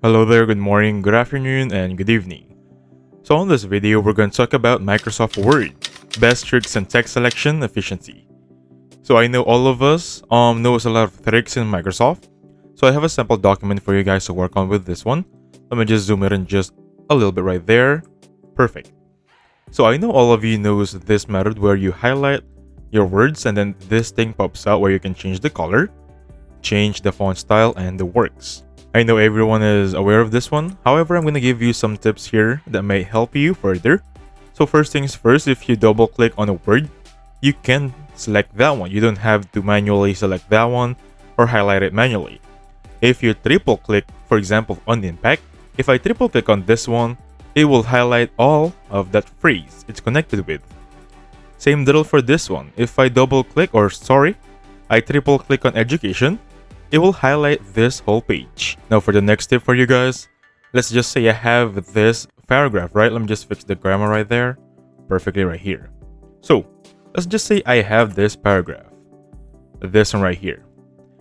Hello there, good morning, good afternoon, and good evening. So on this video, we're going to talk about Microsoft Word, best tricks and text selection efficiency. So I know all of us knows a lot of tricks in Microsoft. So I have a sample document for you guys to work on with this one. Let me just zoom it in just a little bit right there. Perfect. So I know all of you knows this method where you highlight your words and then this thing pops out where you can change the color, change the font style, and the works. I know everyone is aware of this one. However, I'm going to give you some tips here that may help you further. So first things first, if you double click on a word, you can select that one. You don't have to manually select that one or highlight it manually. If you triple click, for example, on impact, if I triple click on this one, it will highlight all of that phrase it's connected with. Same deal for this one. If I double click, I triple click on education, it will highlight this whole page. Now for the next tip for you guys, let's just say I have this paragraph, right? Let me just fix the grammar right there. Perfectly right here. So let's just say I have this paragraph, this one right here.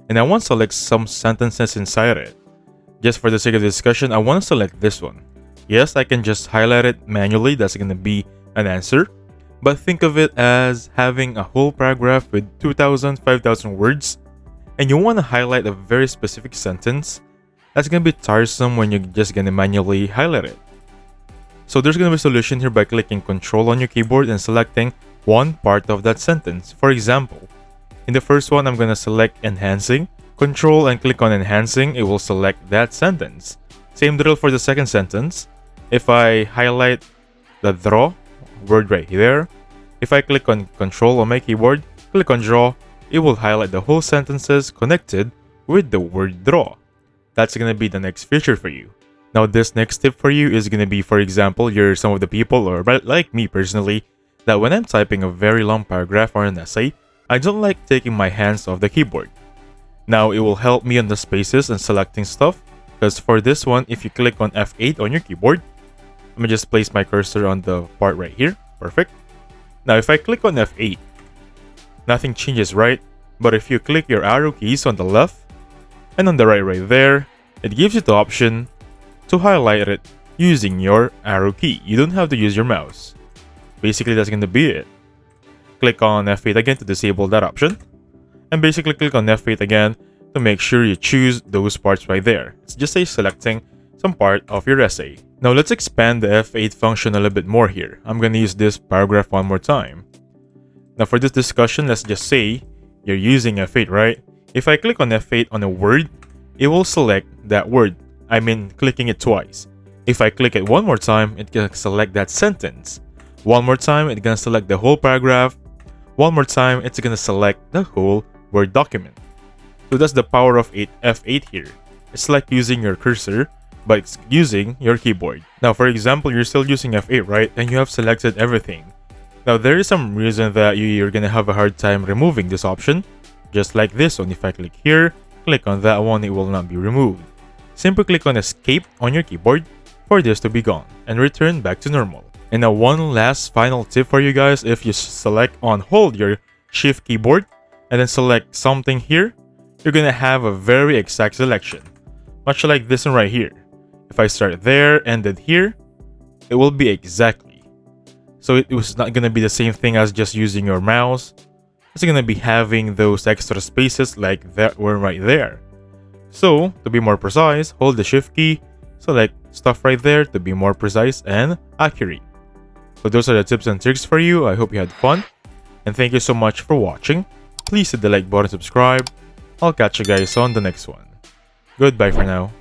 And I want to select some sentences inside it. Just for the sake of discussion, I want to select this one. Yes, I can just highlight it manually. That's going to be an answer. But think of it as having a whole paragraph with 2,000, 5,000 words. And you want to highlight a very specific sentence. That's going to be tiresome when you're just going to manually highlight it. So there's going to be a solution here by clicking Control on your keyboard and selecting one part of that sentence. For example, in the first one, I'm going to select Enhancing. Control and click on Enhancing, it will select that sentence. Same drill for the second sentence. If I highlight the draw word right here, if I click on Control on my keyboard, click on Draw, it will highlight the whole sentences connected with the word draw. That's going to be the next feature for you. Now this next tip for you is going to be, for example, you're some of the people, or like me personally, that when I'm typing a very long paragraph or an essay, I don't like taking my hands off the keyboard. Now it will help me on the spaces and selecting stuff, because for this one, if you click on F8 on your keyboard, let me just place my cursor on the part right here. Perfect. Now if I click on F8, nothing changes, right? But if you click your arrow keys on the left and on the right there, it gives you the option to highlight it using your arrow key. You don't have to use your mouse. Basically, that's going to be it. Click on F8 again to disable that option. And basically click on F8 again to make sure you choose those parts right there. It's just selecting some part of your essay. Now let's expand the F8 function a little bit more here. I'm going to use this paragraph one more time. Now for this discussion, let's just say you're using F8, right? If I click on F8 on a word, it will select that word. I mean, clicking it twice. If I click it one more time, it can select that sentence. One more time, it's going to select the whole paragraph. One more time, it's going to select the whole Word document. So that's the power of F8 here. It's like using your cursor, but it's using your keyboard. Now, for example, you're still using F8, right? And you have selected everything. Now, there is some reason that you're going to have a hard time removing this option. Just like this one, if I click here, click on that one, it will not be removed. Simply click on Escape on your keyboard for this to be gone and return back to normal. And now one last final tip for you guys, if you select on hold your Shift keyboard and then select something here, you're going to have a very exact selection. Much like this one right here. If I start there and then here, it will be exactly. So it was not going to be the same thing as just using your mouse. It's going to be having those extra spaces like that one right there. So to be more precise, hold the Shift key, select stuff right there to be more precise and accurate. So those are the tips and tricks for you. I hope you had fun. And thank you so much for watching. Please hit the like button, subscribe. I'll catch you guys on the next one. Goodbye for now.